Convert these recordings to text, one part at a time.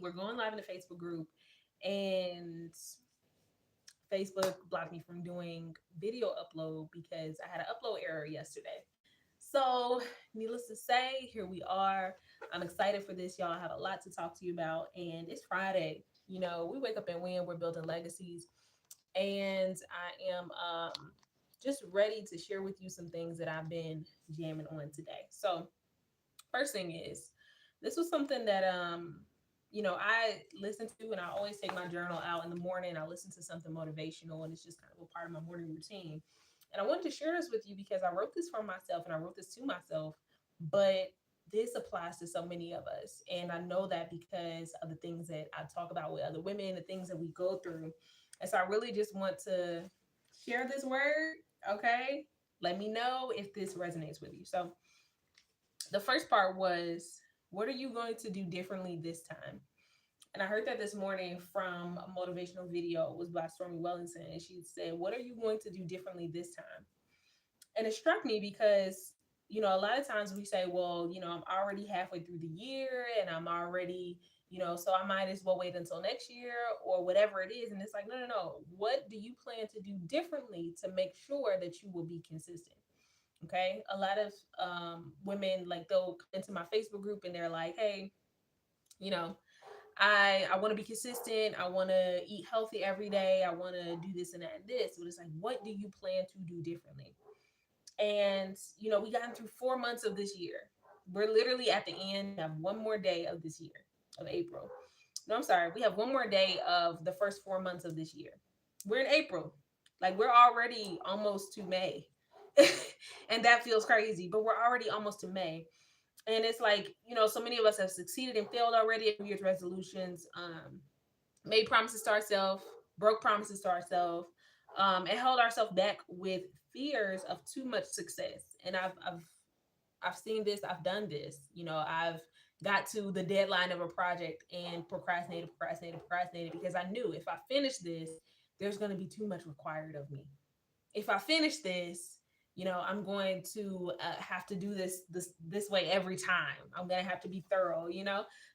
we're going live in the Facebook group, and Facebook blocked me from doing video upload because I had an upload error yesterday. So, needless to say, here we are. I'm excited for this, y'all. I have a lot to talk to you about, and it's Friday. We wake up and win. We're building legacies, and I am just ready to share with you some things that I've been jamming on today. So, first thing is, this was something that I listen to, and I always take my journal out in the morning. I listen to something motivational, and it's just kind of a part of my morning routine. And I wanted to share this with you because I wrote this for myself and I wrote this to myself, but this applies to so many of us. And I know that because of the things that I talk about with other women, the things that we go through. And so I really just want to share this word. Okay. Let me know if this resonates with you. So the first part was, what are you going to do differently this time? And I heard that this morning from a motivational video. It was by Stormy Wellington. And she said, what are you going to do differently this time? And it struck me because, a lot of times we say, well, I'm already halfway through the year and I'm already, so I might as well wait until next year or whatever it is. And it's like, no, no, no. What do you plan to do differently to make sure that you will be consistent? Okay. A lot of women, like, they'll come into my Facebook group and they're like, hey, you know, I want to be consistent. I want to eat healthy every day. I want to do this and that and this. But it's like, what do you plan to do differently? And we gotten through 4 months of this year. We're literally at the end. We have one more day of this year, of April. No, I'm sorry. We have one more day of the first 4 months of this year. We're in April. Like, we're already almost to May. And that feels crazy, but we're already almost to May. And it's like, so many of us have succeeded and failed already at New Year's resolutions, made promises to ourselves, broke promises to ourselves, and held ourselves back with fears of too much success. And I've seen this, I've done this. I've got to the deadline of a project and procrastinated because I knew if I finish this, there's going to be too much required of me. If I finish this, I'm going to have to do this way every time. I'm going to have to be thorough.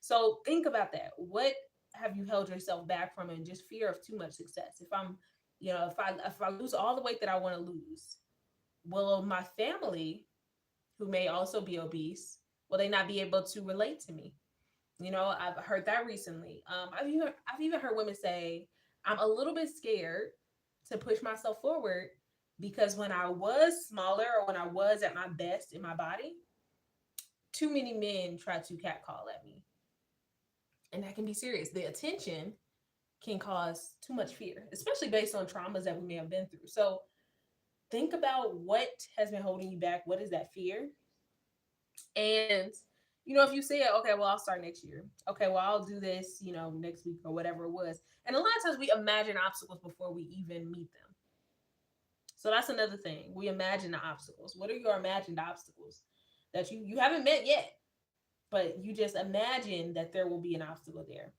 So think about that. What have you held yourself back from, and just fear of too much success? If I lose all the weight that I want to lose, will my family, who may also be obese, will they not be able to relate to me? I've heard that recently. I've even heard women say, I'm a little bit scared to push myself forward because when I was smaller, or when I was at my best in my body, too many men tried to catcall at me. And that can be serious. The attention can cause too much fear, especially based on traumas that we may have been through. So think about what has been holding you back. What is that fear? And if you say, okay, well, I'll start next year. Okay, well, I'll do this, next week or whatever it was. And a lot of times we imagine obstacles before we even meet them. So that's another thing. We imagine the obstacles. What are your imagined obstacles that you haven't met yet, but you just imagine that there will be an obstacle there?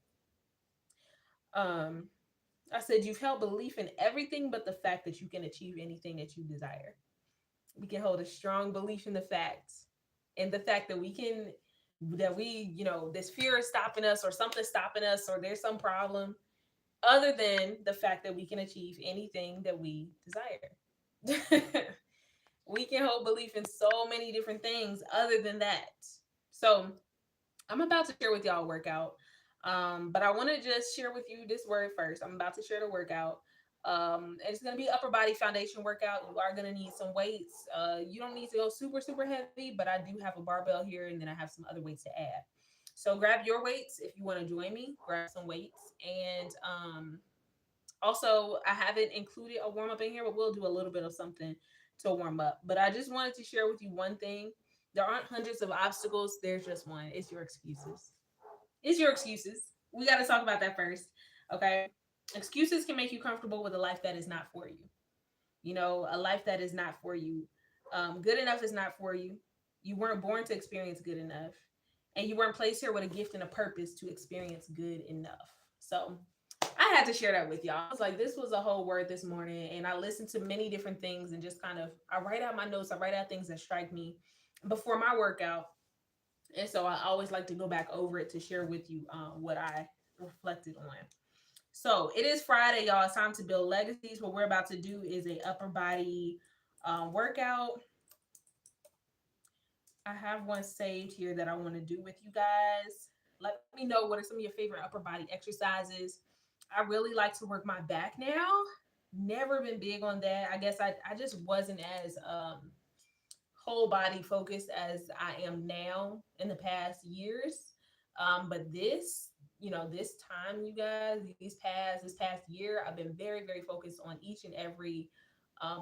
Um, I said you've held belief in everything but the fact that you can achieve anything that you desire. We can hold a strong belief in the facts, and the fact that this fear is stopping us, or something stopping us, or there's some problem, other than the fact that we can achieve anything that we desire. We can hold belief in so many different things other than that. So I'm about to share with y'all a workout. But I want to just share with you this word first. I'm about to share the workout. It's going to be upper body foundation workout. You are going to need some weights. You don't need to go super, super heavy, but I do have a barbell here, and then I have some other weights to add. So grab your weights if you want to join me. Grab some weights. And also, I haven't included a warm up in here, but we'll do a little bit of something to warm up. But I just wanted to share with you one thing. There aren't hundreds of obstacles. There's just one. It's your excuses. It's your excuses. We got to talk about that first. Okay. Excuses can make you comfortable with a life that is not for you. A life that is not for you. Good enough is not for you. You weren't born to experience good enough. And you weren't placed here with a gift and a purpose to experience good enough. So I had to share that with y'all. I was like, this was a whole word this morning. And I listened to many different things, and just kind of, I write out my notes. I write out things that strike me before my workout. And so I always like to go back over it to share with you what I reflected on. So it is Friday, y'all. It's time to build legacies. What we're about to do is a upper body workout. I have one saved here that I want to do with you guys. Let me know what are some of your favorite upper body exercises. I really like to work my back now. Never been big on that. I guess I just wasn't as whole body focused as I am now in the past years. But this time, you guys, this past year, I've been very, very focused on each and every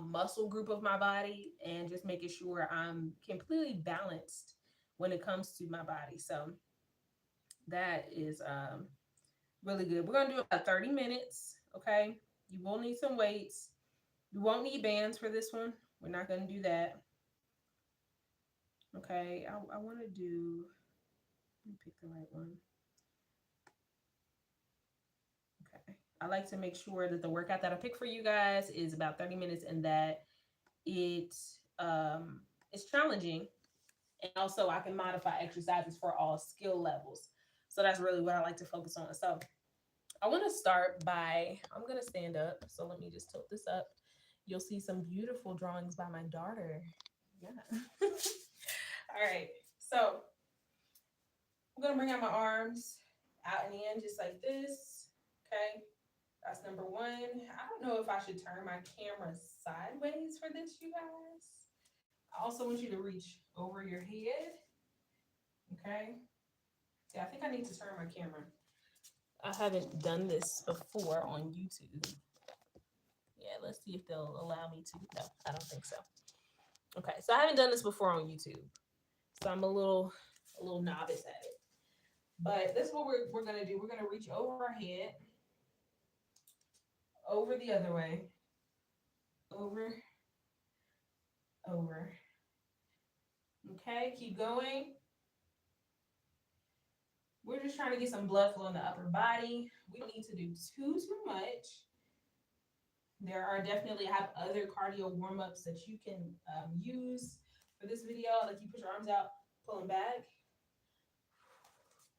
muscle group of my body and just making sure I'm completely balanced when it comes to my body. So that is really good. We're gonna do about 30 minutes. Okay, you will need some weights. You won't need bands for this one. We're not gonna do that. Okay, I want to do. Let me pick the right one. Okay, I like to make sure that the workout that I pick for you guys is about 30 minutes and that it is challenging, and also I can modify exercises for all skill levels. So that's really what I like to focus on. So I want to start by, I'm gonna stand up. So let me just tilt this up. You'll see some beautiful drawings by my daughter. Yeah. All right. So I'm gonna bring out my arms out and in just like this. Okay. That's number one. I don't know if I should turn my camera sideways for this, you guys. I also want you to reach over your head. Okay. Yeah, I think I need to turn my camera. I haven't done this before on YouTube. Yeah, let's see if they'll allow me to. No, I don't think so. Okay, so I haven't done this before on YouTube. So I'm a little novice at it. But this is what we're gonna do. We're gonna reach over our head, over the other way, over, over. Okay, keep going. We're just trying to get some blood flow in the upper body. We don't need to do too much. There are definitely, I have other cardio warm-ups that you can use for this video. Like you put your arms out, pull them back.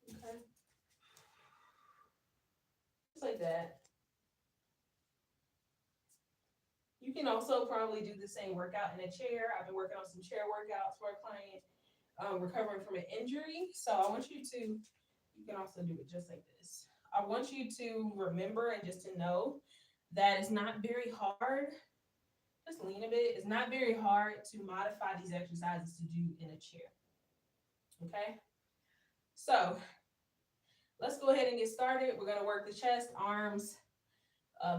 Okay. Just like that. You can also probably do the same workout in a chair. I've been working on some chair workouts for a client recovering from an injury. So I want you to, you can also do it just like this. I want you to remember and just to know that it's not very hard. Just lean a bit. It's not very hard to modify these exercises to do in a chair. Okay? So let's go ahead and get started. We're going to work the chest, arms,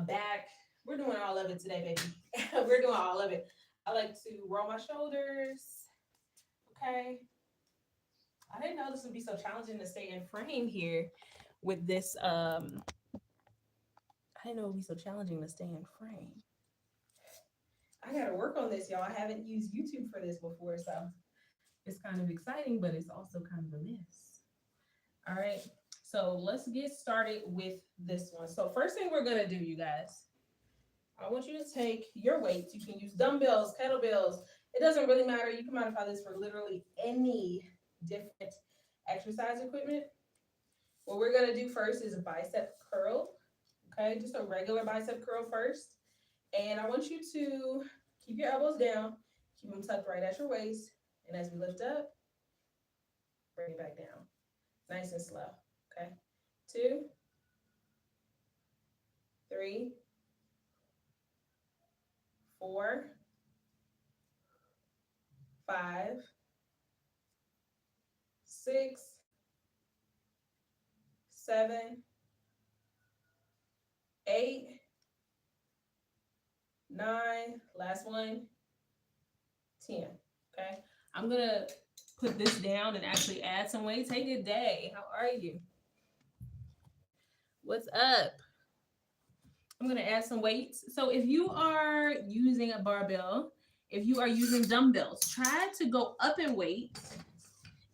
back. We're doing all of it today, baby. We're doing all of it. I like to roll my shoulders. Okay. I didn't know this would be so challenging to stay in frame here with this. I didn't know it would be so challenging to stay in frame. I got to work on this, y'all. I haven't used YouTube for this before, so it's kind of exciting, but it's also kind of a mess. All right. So let's get started with this one. So first thing we're going to do, you guys, I want you to take your weights. You can use dumbbells, kettlebells. It doesn't really matter. You can modify this for literally any different exercise equipment. What we're going to do first is a bicep curl. Okay, just a regular bicep curl first. And I want you to keep your elbows down, keep them tucked right at your waist. And as we lift up, bring it back down. Nice and slow. Okay, 2, 3, 4, 5, 6, 7, 8, 9, last one, 10. Okay, I'm gonna put this down and actually add some weights. Hey, good day. How are you? What's up? I'm gonna add some weights. So if you are using a barbell, if you are using dumbbells, try to go up in weight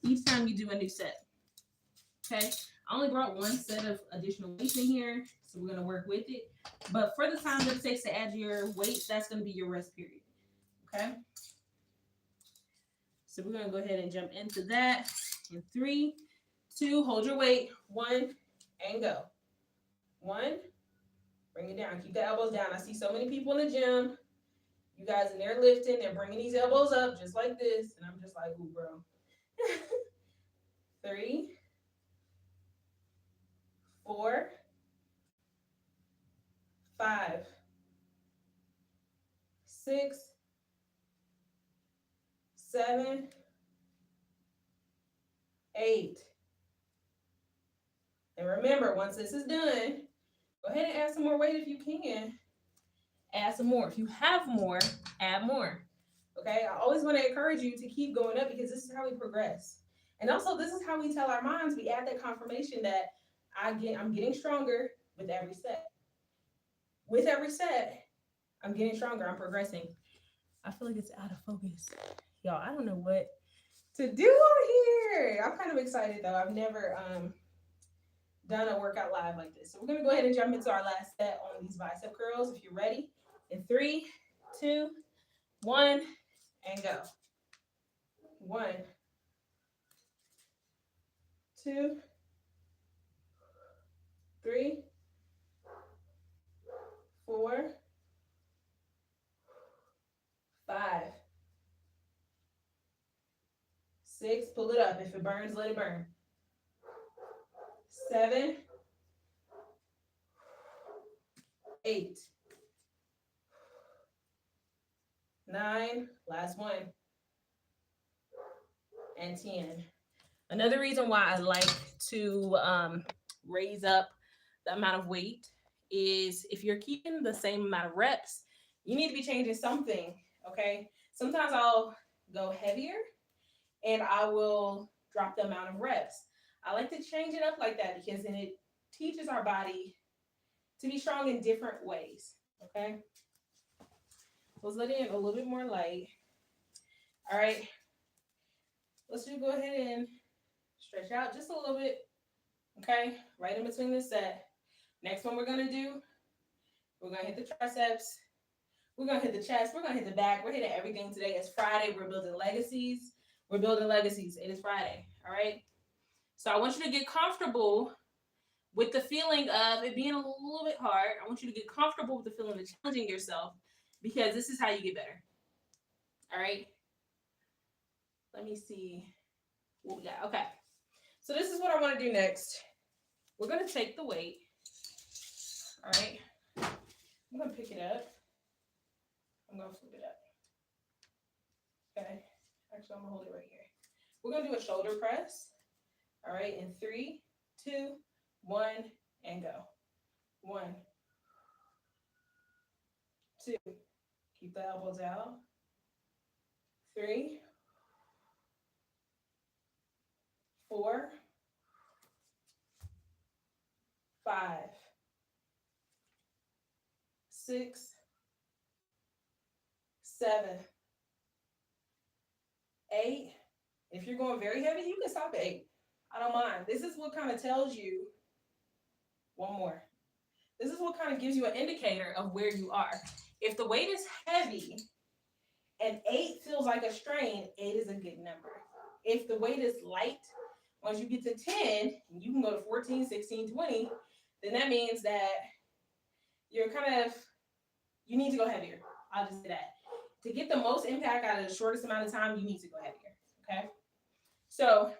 each time you do a new set. Okay, I only brought one set of additional weights in here, so we're gonna work with it. But for the time that it takes to add your weights, that's gonna be your rest period. Okay. So we're gonna go ahead and jump into that in 3, 2, hold your weight, 1, and go. 1, bring it down. Keep the elbows down. I see so many people in the gym. You guys in there lifting, they're bringing these elbows up just like this. And I'm just like, ooh, bro. 3, 4, 5, 6, 7, 8. And remember, once this is done, go ahead and add some more weight if you can. Add some more. If you have more, add more. Okay, I always want to encourage you to keep going up because this is how we progress. And also, this is how we tell our minds, we add that confirmation that I'm getting stronger with every set. With every set, I'm getting stronger, I'm progressing. I feel like it's out of focus. Y'all, I don't know what to do out here. I'm kind of excited though. I've never done a workout live like this. So we're gonna go ahead and jump into our last set on these bicep curls. If you're ready, in 3, 2, 1, and go. 1, 2, 3, 4, 5, 6. Pull it up. If it burns, let it burn. 7, 8, 9. Last one. And 10. Another reason why I like to raise up the amount of weight is if you're keeping the same amount of reps, you need to be changing something, okay? Sometimes I'll go heavier and I will drop the amount of reps. I like to change it up like that because then it teaches our body to be strong in different ways, okay? Let's let in a little bit more light. All right, let's just go ahead and stretch out just a little bit, okay? Right in between this set. Next one we're gonna do, we're gonna hit the triceps, we're gonna hit the chest, we're gonna hit the back, we're hitting everything today. It's Friday, we're building legacies. We're building legacies. It is Friday, all right? So I want you to get comfortable with the feeling of it being a little bit hard. I want you to get comfortable with the feeling of challenging yourself because this is how you get better, all right? Let me see what we got. Okay, so this is what I want to do next. We're gonna take the weight, all right? I'm gonna pick it up. I'm gonna flip it up. Okay, actually I'm gonna hold it right here. We're gonna do a shoulder press, all right? In 3, 2, 1, and go. 1, 2, keep the elbows out. 3, 4, 5, 6, 7, 8. If you're going very heavy, you can stop at 8. I don't mind. This is what kind of tells you, one more. This is what kind of gives you an indicator of where you are. If the weight is heavy and 8 feels like a strain, 8 is a good number. If the weight is light, once you get to 10, you can go to 14, 16, 20, then that means that you're you need to go heavier. I'll just say that. To get the most impact out of the shortest amount of time, you need to go heavier, okay? So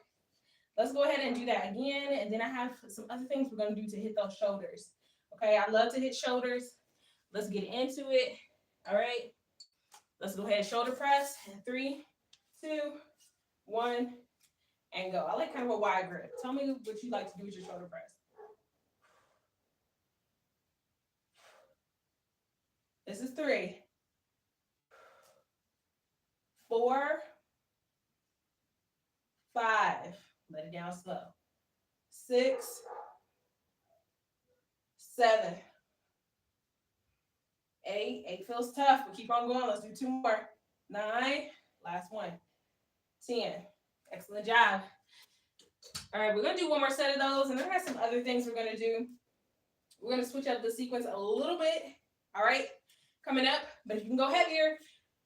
let's go ahead and do that again, and then I have some other things we're going to do to hit those shoulders, okay? I love to hit shoulders. Let's get into it, all right? Let's go ahead and shoulder press in 3, 2, 1, and go. I like kind of a wide grip. Tell me what you like to do with your shoulder press. This is 3, 4, 5. Let it down slow. 6, 7, 8. 8 feels tough, but keep on going. Let's do 2 more. 9. Last one. 10. Excellent job. All right, we're going to do one more set of those, and then I have some other things we're going to do. We're going to switch up the sequence a little bit. All right, coming up, but if you can go heavier,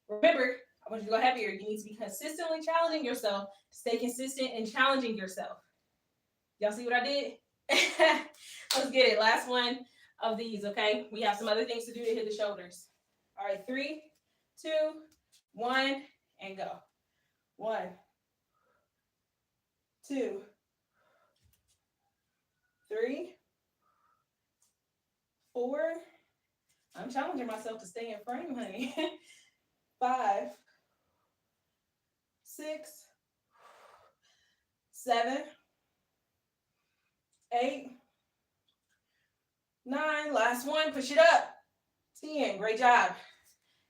remember, I want you to go heavier. You need to be consistently challenging yourself. Stay consistent and challenging yourself. Y'all see what I did? Let's get it. Last one of these, okay? We have some other things to do to hit the shoulders. All right, 3, 2, 1, and go. 1, 2, 3, 4. I'm challenging myself to stay in frame, honey. 5, 6, 7, 8, 9. Last one. Push it up. 10. Great job.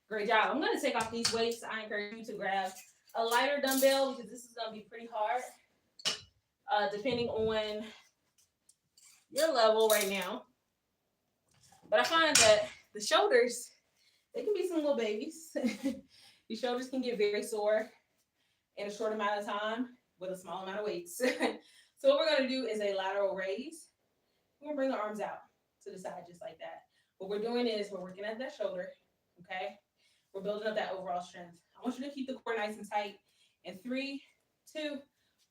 Great job. I'm going to take off these weights. I encourage you to grab a lighter dumbbell because this is going to be pretty hard, depending on your level right now. But I find that the shoulders, they can be some little babies. Your shoulders can get very sore in a short amount of time with a small amount of weights. So what we're going to do is a lateral raise. We're going to bring the arms out to the side just like that. What we're doing is we're working at that shoulder, okay? We're building up that overall strength. I want you to keep the core nice and tight. In 3, 2,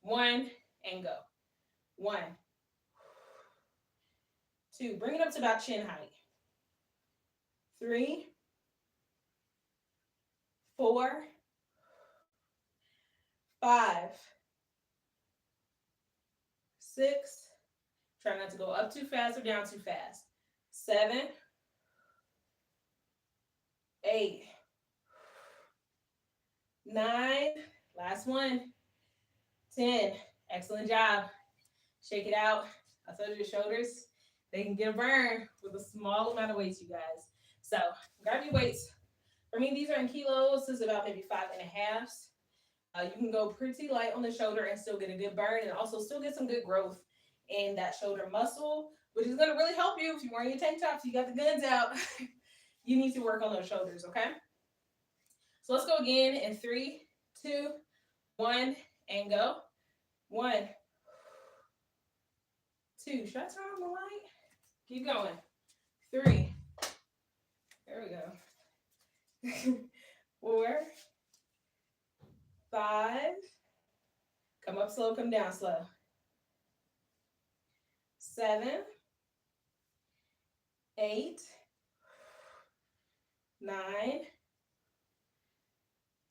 1, and go. 1, 2. Bring it up to about chin height. 3, 4, 5, 6. Try not to go up too fast or down too fast. 7, 8, 9. Last one. 10. Excellent job. Shake it out. I told you your shoulders, they can get a burn with a small amount of weights, you guys. So grab your weights. For me, these are in kilos. This is about maybe 5.5. You can go pretty light on the shoulder and still get a good burn and also still get some good growth in that shoulder muscle, which is going to really help you if you're wearing your tank tops, you got the guns out. You need to work on those shoulders, okay? So let's go again in 3, 2, 1, and go. 1, 2. Should I turn on the light? Keep going. 3. There we go. 4, 5. Come up slow, come down slow. 7, 8, 9,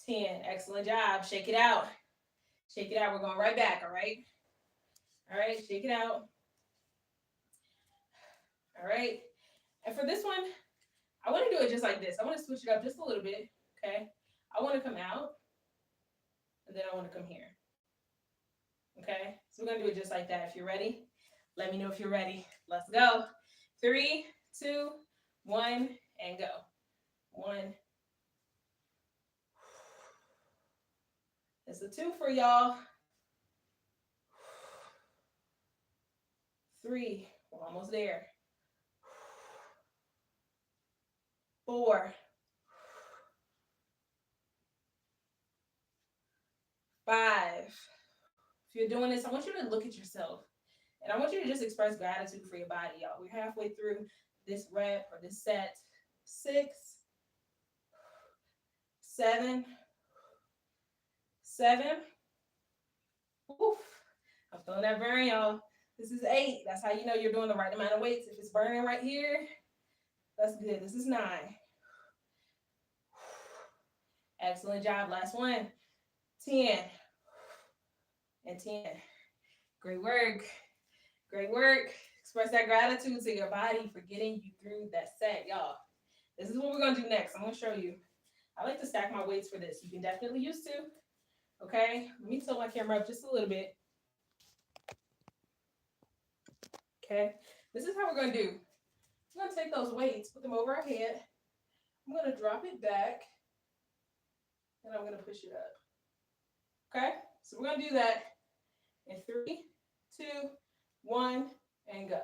10. Excellent job. Shake it out. Shake it out. We're going right back, all right? All right, shake it out. All right. And for this one, I want to do it just like this. I want to switch it up just a little bit, okay? I want to come out, and then I want to come here. Okay? So we're going to do it just like that. If you're ready, let me know if you're ready. Let's go. 3, 2, 1, and go. 1. That's a 2 for y'all. 3. We're almost there. 4. 5. If you're doing this, I want you to look at yourself. And I want you to just express gratitude for your body, y'all. We're halfway through this rep or this set. 6, 7, 7. Oof. I'm feeling that burn, y'all. This is 8. That's how you know you're doing the right amount of weights. If it's burning right here, that's good. This is 9. Excellent job. Last one. 10. And 10. Great work. Great work. Express that gratitude to your body for getting you through that set, y'all. This is what we're going to do next. I'm going to show you. I like to stack my weights for this. You can definitely use to. Okay? Let me tilt my camera up just a little bit. Okay? This is how we're going to do. I'm going to take those weights, put them over our head. I'm going to drop it back. And I'm going to push it up. Okay? So we're going to do that in 3, 2, 1, and go.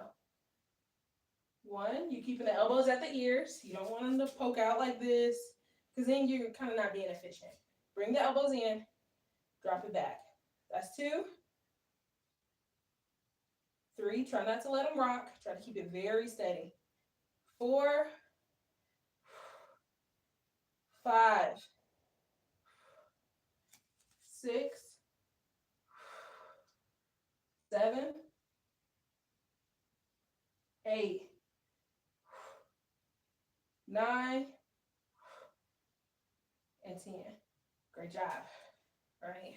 1, you keeping the elbows at the ears. You don't want them to poke out like this, because then you're kind of not being efficient. Bring the elbows in, drop it back. That's 2. 3, try not to let them rock. Try to keep it very steady. 4, 5, 6, 7, 8, 9, and 10. Great job. All right.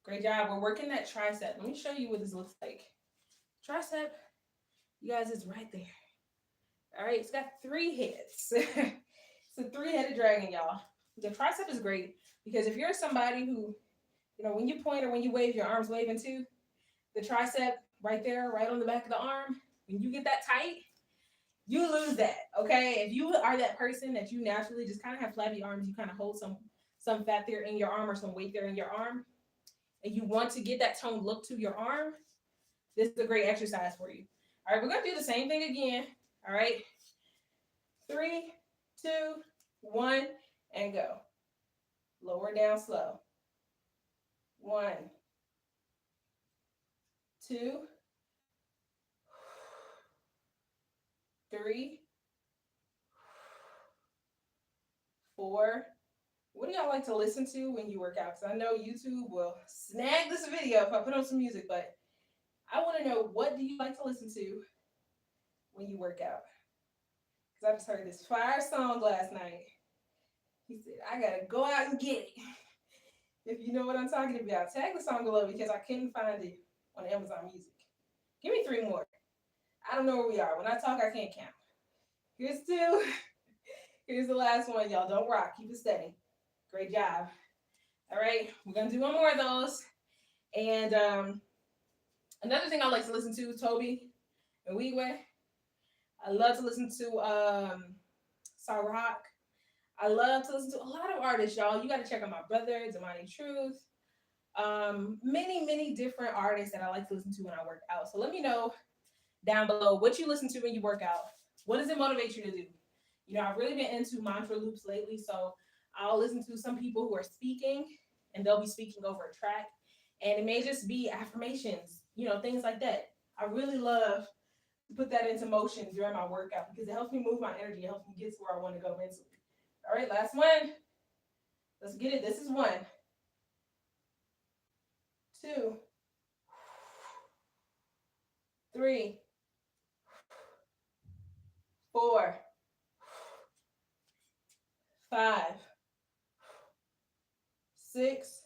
Great job. We're working that tricep. Let me show you what this looks like. Tricep, you guys, is right there. All right. It's got 3 heads. It's a 3-headed dragon, y'all. The tricep is great because if you're somebody who, when you point or when you wave, your arms waving too, the tricep right there, right on the back of the arm, when you get that tight, you lose that, okay? If you are that person that you naturally just kind of have flabby arms, you kind of hold some fat there in your arm or some weight there in your arm, and you want to get that toned look to your arm, this is a great exercise for you. All right, we're going to do the same thing again. All right. 3, 2, 1, and go. Lower down slow. 1, 2, 3, 4. What do y'all like to listen to when you work out? Because I know YouTube will snag this video if I put on some music, but I want to know, what do you like to listen to when you work out? Because I just heard this fire song last night. He said, I got to go out and get it. If you know what I'm talking about, tag the song below because I couldn't find it on Amazon Music. Give me 3 more. I don't know where we are. When I talk, I can't count. Here's 2. Here's the last one, y'all. Don't rock. Keep it steady. Great job. All right. We're going to do 1 more of those. And another thing I like to listen to is Toby and Weeway. I love to listen to Rock. I love to listen to a lot of artists, y'all. You got to check out my brother, Damani Truth. Many different artists that I like to listen to when I work out. So let me know down below what you listen to when you work out. What does it motivate you to do? I've really been into mantra loops lately, so I'll listen to some people who are speaking, and they'll be speaking over a track, and it may just be affirmations, things like that. I really love to put that into motion during my workout because it helps me move my energy. It helps me get to where I want to go mentally. All right, last one. Let's get it. This is 1, 2, 3, 4, 5, 6,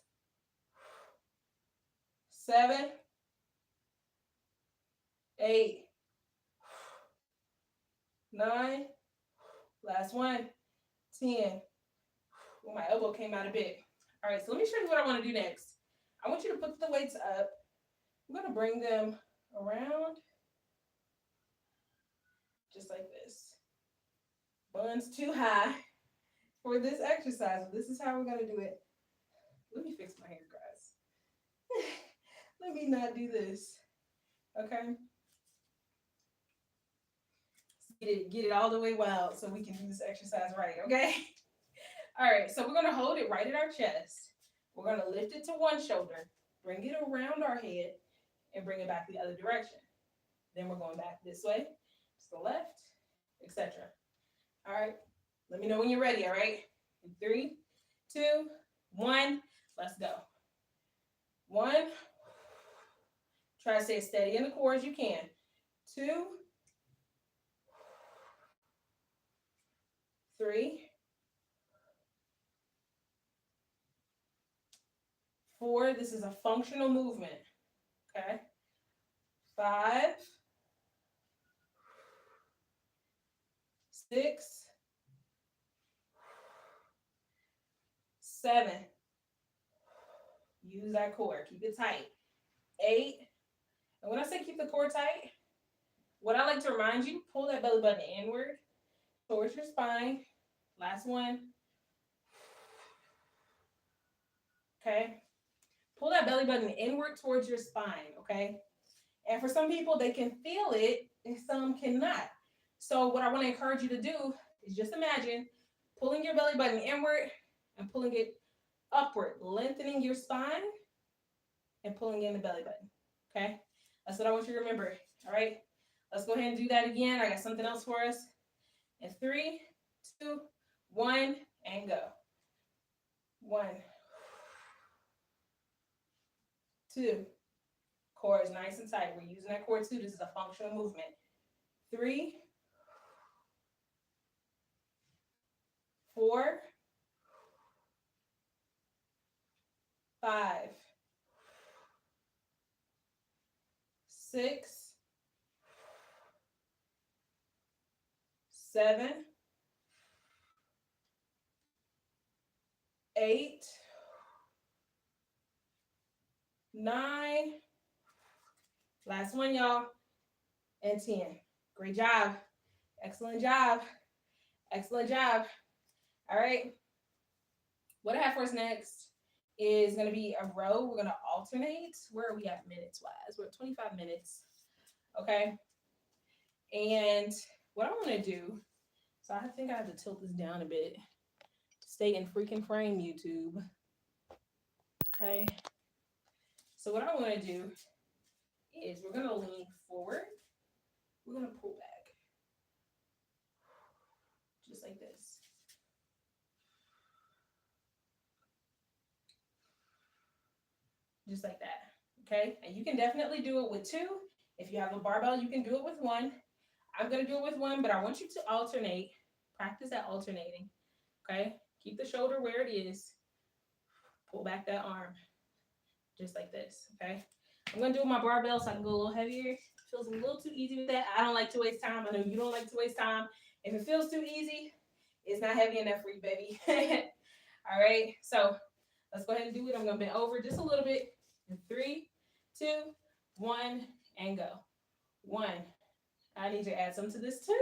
7, 8, 9. Last one. 10. Well, my elbow came out a bit. All right, so let me show you what I want to do next. I want you to put the weights up. I'm going to bring them around just like this. Buns too high for this exercise. This is how we're going to do it. Let me fix my hair, guys. Let me not do this. Okay? Get it all the way wild so we can do this exercise right, okay? All right, so we're going to hold it right at our chest. We're going to lift it to one shoulder, bring it around our head, and bring it back the other direction. Then we're going back this way, to the left, etc. All right, let me know when you're ready, all right? In 3, 2, 1, let's go. 1, try to stay steady in the core as you can. 2, 3, 4, this is a functional movement, okay? 5, 6, 7, use that core, keep it tight. 8, and when I say keep the core tight, what I like to remind you, pull that belly button inward towards your spine. Last one. Okay. Pull that belly button inward towards your spine, okay? And for some people, they can feel it, and some cannot. So what I want to encourage you to do is just imagine pulling your belly button inward and pulling it upward, lengthening your spine and pulling in the belly button, okay? That's what I want you to remember, all right? Let's go ahead and do that again. I got something else for us. In 3, 2, 1, and go. 1, 2. Core is nice and tight. We're using that core too. This is a functional movement. 3, 4, 5, 6, 7, 8, 9. Last one, y'all. And 10. Great job. Excellent job. Excellent job. All right. What I have for us next is going to be a row. We're going to alternate. Where are we at minutes wise? We're at 25 minutes. Okay. And what I want to do, so I think I have to tilt this down a bit. Stay in freaking frame, YouTube. Okay. So what I want to do is we're going to lean forward. We're going to pull back. Just like this. Just like that. Okay. And you can definitely do it with 2. If you have a barbell, you can do it with 1. I'm going to do it with 1, but I want you to alternate. Practice that alternating. Okay. Keep the shoulder where it is. Pull back that arm. Just like this. Okay. I'm going to do my barbell so I can go a little heavier. It feels a little too easy with that. I don't like to waste time. I know you don't like to waste time. If it feels too easy, it's not heavy enough for you, baby. All right. So let's go ahead and do it. I'm going to bend over just a little bit. 3, 2, 1, and go. 1. I need you to add some to this too.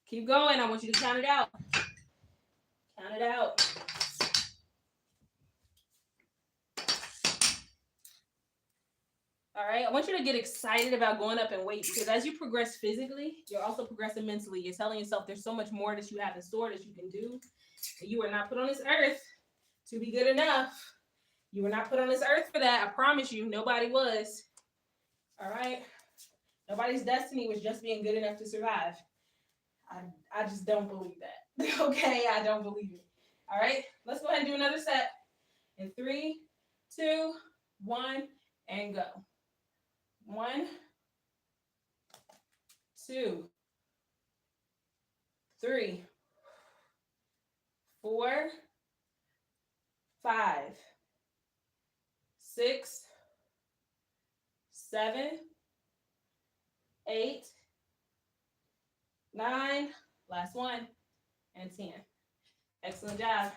Keep going. I want you to count it out. Count it out. All right. I want you to get excited about going up in weight because as you progress physically, you're also progressing mentally. You're telling yourself there's so much more that you have in store that you can do. You were not put on this earth to be good enough. You were not put on this earth for that. I promise you, nobody was. All right. Nobody's destiny was just being good enough to survive. I just don't believe that. Okay, I don't believe it. All right, let's go ahead and do another set. In 3, 2, 1, and go. 1, 2, 3, 4, 5, 6, 7, 8, 9, last one, and 10. Excellent job.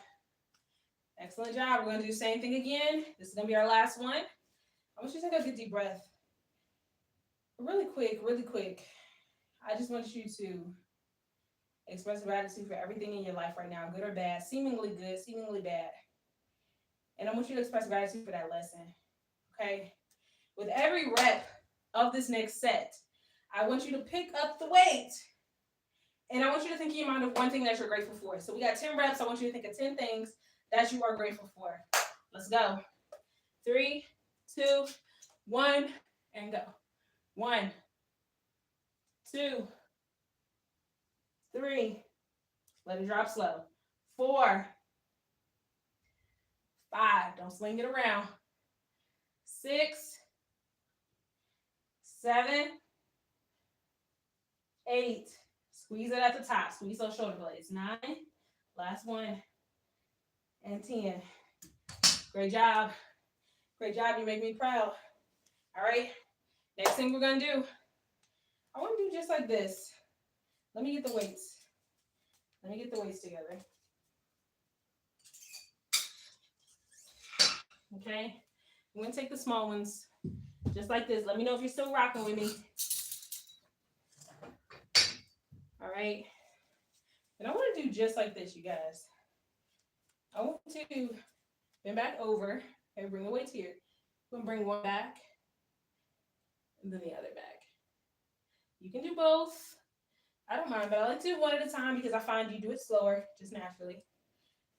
Excellent job. We're going to do the same thing again. This is going to be our last one. I want you to take a good deep breath. Really quick, really quick. I just want you to express gratitude for everything in your life right now, good or bad, seemingly good, seemingly bad. And I want you to express gratitude for that lesson, okay? With every rep of this next set, I want you to pick up the weight. And I want you to think in your mind of one thing that you're grateful for. So we got 10 reps. I want you to think of 10 things that you are grateful for. Let's go. 3, 2, 1, and go. 1, 2, 3. Let it drop slow. 4, 5. Don't sling it around. 6, 7, 8. Squeeze it at the top. Squeeze those shoulder blades. 9. Last one. And 10. Great job. Great job. You make me proud. All right. Next thing we're going to do, I want to do just like this. Let me get the weights. Let me get the weights together. Okay. I'm going to take the small ones just like this. Let me know if you're still rocking with me. All right. And I want to do just like this, you guys. I want to bend back over. Okay, bring the weights here. I'm going to bring one back and then the other back. You can do both. I don't mind, but I like to do one at a time because I find you do it slower, just naturally.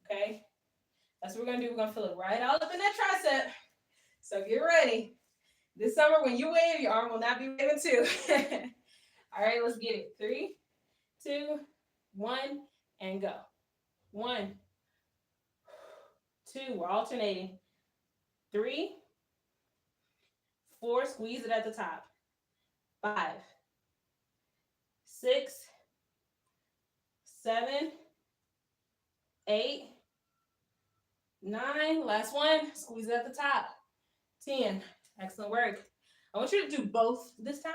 Okay? That's what we're going to do. We're going to fill it right all up in that tricep. So get ready. This summer, when you wave, your arm will not be waving too. All right, let's get it. 3, 2, 1, and go. 1, 2. We're alternating. 3, 4, squeeze it at the top. 5, 6, 7, 8, 9. Last one, squeeze it at the top. 10. Excellent work. I want you to do both this time.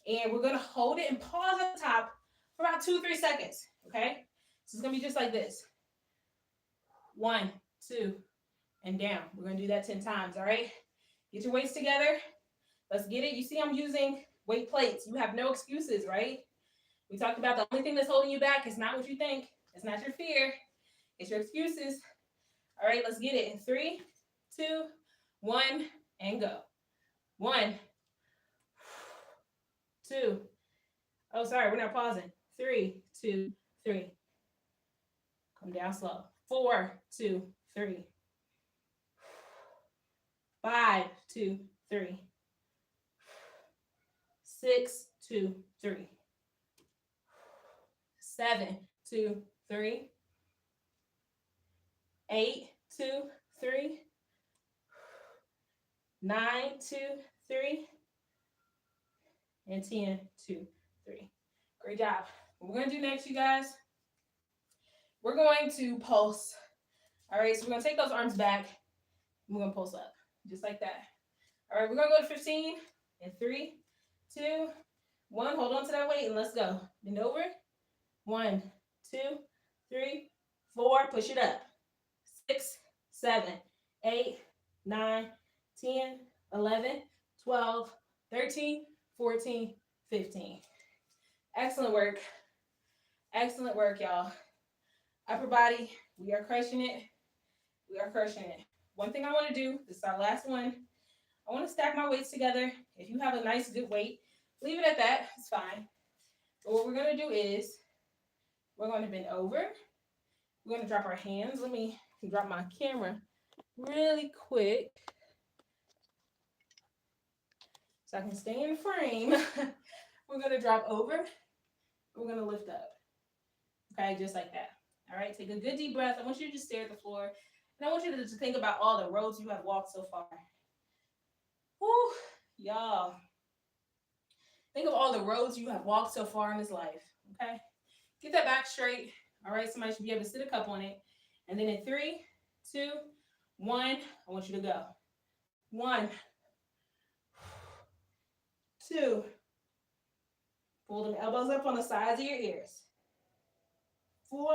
And we're going to hold it and pause at the top for about 2-3 seconds. Okay? So it's going to be just like this. 1, 2, and down. We're going to do that 10 times. All right? Get your weights together. Let's get it. You see I'm using weight plates. You have no excuses, right? We talked about the only thing that's holding you back is not what you think. It's not your fear. It's your excuses. All right, let's get it in 3, 2, 1, and go. 1, 2. Oh, sorry, we're not pausing. 3, 2, 3. Come down slow. 4, 2, 3. 5, 2, 3. 6, 2, 3. 7, 2, 3. 8, 2, 3. 9, 2, 3. And 10, 2, 3. Great job. What we're going to do next, you guys, we're going to pulse. All right, so we're going to take those arms back. And we're going to pulse up, just like that. All right, we're going to go to 15 in 3, 2, 1. Hold on to that weight and let's go. Bend over. 1, 2, 3, 4. Push it up. 6, 7, 8, 9, 10, 11, 12, 13, 14, 15. Excellent work. Excellent work, y'all. Upper body, we are crushing it. We are crushing it. One thing I want to do, this is our last one. I want to stack my weights together. If you have a nice, good weight, leave it at that. It's fine. But what we're going to do is we're going to bend over. We're going to drop our hands. Let me drop my camera really quick so I can stay in frame. We're going to drop over. We're going to lift up. Okay, just like that. All right, take a good deep breath. I want you to just stare at the floor. And I want you to just think about all the roads you have walked so far. Whew, y'all. Think of all the roads you have walked so far in this life. Okay, get that back straight. All right, somebody should be able to sit a cup on it. And then in 3, 2, 1, I want you to go. 1, 2. Pull them elbows up on the sides of your ears. 4,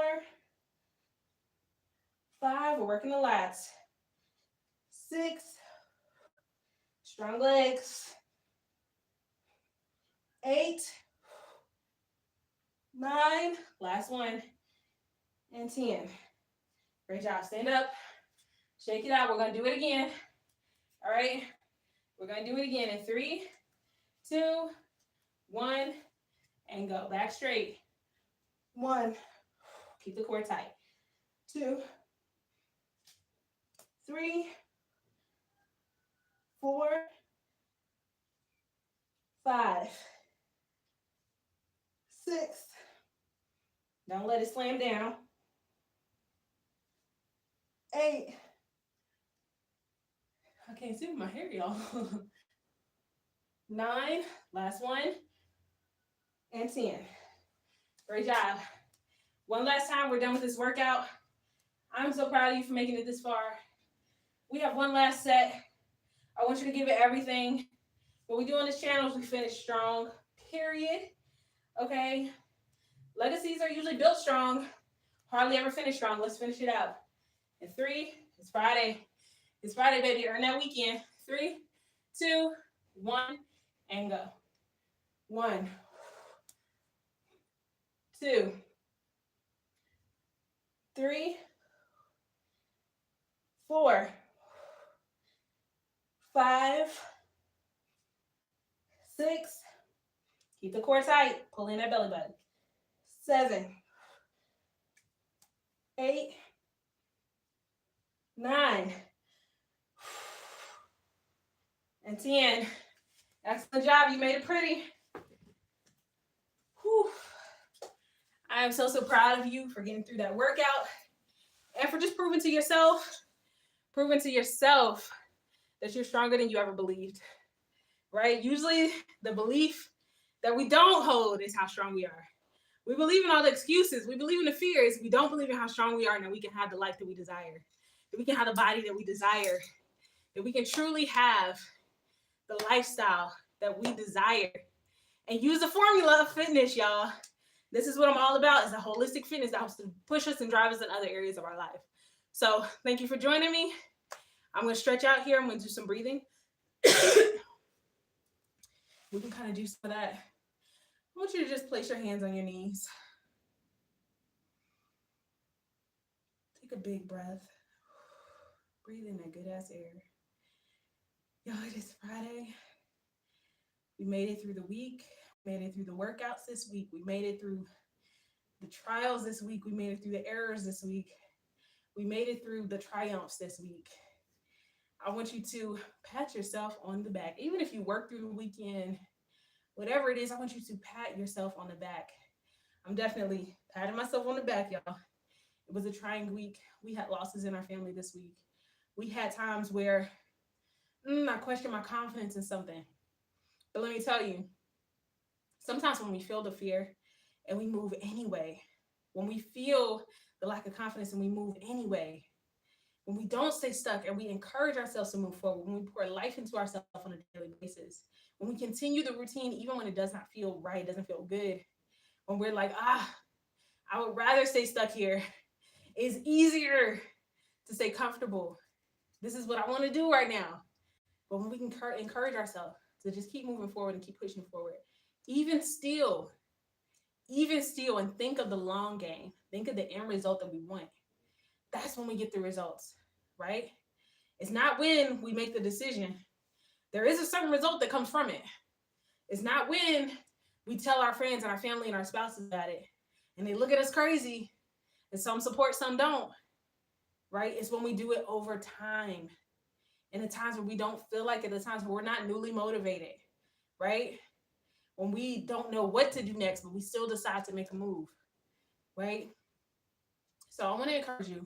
5. We're working the lats. 6. Strong legs. 8, 9. Last one. And 10. Great job. Stand up. Shake it out. We're going to do it again. All right. We're going to do it again in 3, 2, 1, and go. Back straight. 1. Keep the core tight. 2, 3, 4, 5, 6. Don't let it slam down. 8. I can't see with my hair, y'all. 9. Last one. And 10. Great job. One last time, we're done with this workout. I'm so proud of you for making it this far. We have one last set. I want you to give it everything. What we do on this channel is we finish strong, period. Okay? Legacies are usually built strong, hardly ever finish strong. Let's finish it out. In 3, it's Friday. It's Friday, baby. Earn that weekend. 3, 2, 1, and go. 1, 2, 3, 4, 5, 6. Keep the core tight. Pull in that belly button. 7, 8, 9, and 10. Excellent job. You made it pretty. Whew. I am so proud of you for getting through that workout and for just proving to yourself that you're stronger than you ever believed, right? Usually the belief that we don't hold is how strong we are. We believe in all the excuses. We believe in the fears. We don't believe in how strong we are and that we can have the life that we desire, that we can have the body that we desire, that we can truly have the lifestyle that we desire and use the formula of fitness, y'all. This is what I'm all about, is a holistic fitness that helps to push us and drive us in other areas of our life. So thank you for joining me. I'm going to stretch out here. I'm going to do some breathing. We can kind of do some of that. I want you to just place your hands on your knees. Take a big breath. Breathe in that good ass air. Y'all, it is Friday. We made it through the week. We made it through the workouts this week. We made it through the trials this week. We made it through the errors this week. We made it through the triumphs this week. I want you to pat yourself on the back. Even if you work through the weekend, whatever it is, I want you to pat yourself on the back. I'm definitely patting myself on the back, y'all. It was a trying week. We had losses in our family this week. We had times where I questioned my confidence in something. But let me tell you, sometimes when we feel the fear and we move anyway, when we feel the lack of confidence and we move anyway, when we don't stay stuck and we encourage ourselves to move forward, when we pour life into ourselves on a daily basis, when we continue the routine even when it does not feel right, doesn't feel good, when we're like, I would rather stay stuck here. It's easier to stay comfortable. This is what I want to do right now. But when we can encourage ourselves to just keep moving forward and keep pushing forward, even still, and think of the long game, think of the end result that we want. That's when we get the results, right? It's not when we make the decision. There is a certain result that comes from it. It's not when we tell our friends and our family and our spouses about it and they look at us crazy and some support, some don't, right? It's when we do it over time. And the times when we don't feel like it, the times when we're not newly motivated, right? When we don't know what to do next, but we still decide to make a move, right? So I want to encourage you.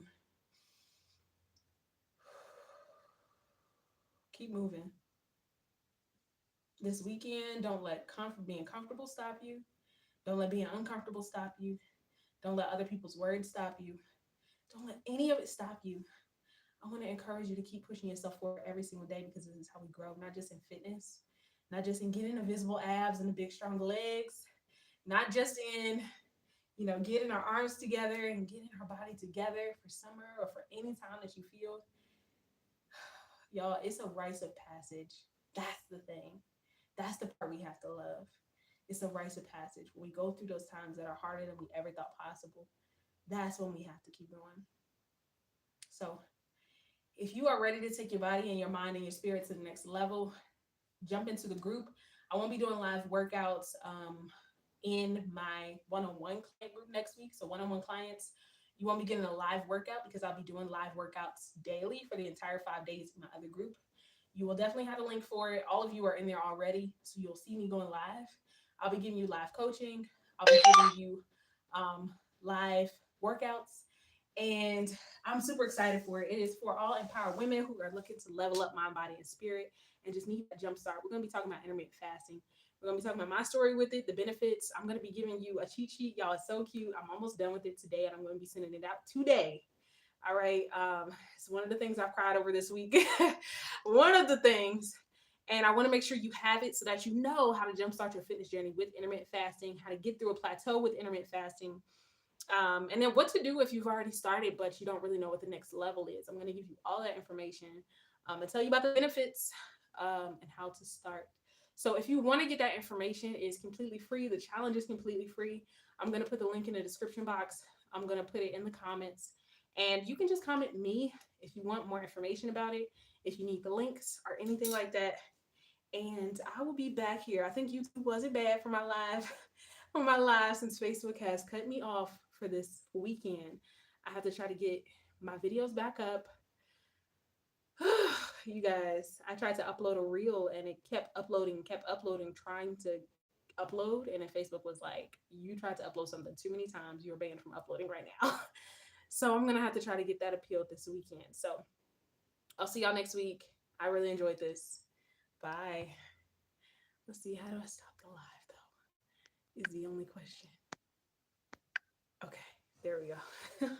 Keep moving. This weekend, don't let being comfortable stop you. Don't let being uncomfortable stop you. Don't let other people's words stop you. Don't let any of it stop you. I want to encourage you to keep pushing yourself forward every single day because this is how we grow, not just in fitness, not just in getting the visible abs and the big, strong legs, not just in, getting our arms together and getting our body together for summer or for any time that you feel. Y'all, it's a rites of passage. That's the thing. That's the part we have to love. It's a rites of passage. When we go through those times that are harder than we ever thought possible, that's when we have to keep going. So if you are ready to take your body and your mind and your spirit to the next level, jump into the group. I won't be doing live workouts in my one-on-one client group next week. So one-on-one clients, you won't be getting a live workout because I'll be doing live workouts daily for the entire 5 days in my other group. You will definitely have a link for it. All of you are in there already, so you'll see me going live. I'll be giving you live coaching. I'll be giving you live workouts. And I'm super excited for it. It is for all empowered women who are looking to level up mind, body, and spirit and just need that jump start. We're going to be talking about intermittent fasting. We're going to be talking about my story with it, the benefits. I'm going to be giving you a cheat sheet. Y'all, it's so cute. I'm almost done with it today, and I'm going to be sending it out today. All right. It's one of the things I've cried over this week. One of the things. And I want to make sure you have it so that you know how to jumpstart your fitness journey with intermittent fasting, how to get through a plateau with intermittent fasting, and then what to do if you've already started, but you don't really know what the next level is. I'm going to give you all that information and tell you about the benefits and how to start. So if you want to get that information, it's completely free. The challenge is completely free. I'm going to put the link in the description box. I'm going to put it in the comments. And you can just comment me if you want more information about it, if you need the links or anything like that. And I will be back here. I think YouTube wasn't bad for my live since Facebook has cut me off for this weekend. I have to try to get my videos back up. You guys, I tried to upload a reel and it kept uploading, trying to upload. And then Facebook was like, you tried to upload something too many times. You're banned from uploading right now. So I'm going to have to try to get that appealed this weekend. So I'll see y'all next week. I really enjoyed this. Bye. Let's see, how do I stop the live though? Is the only question. Okay, there we go.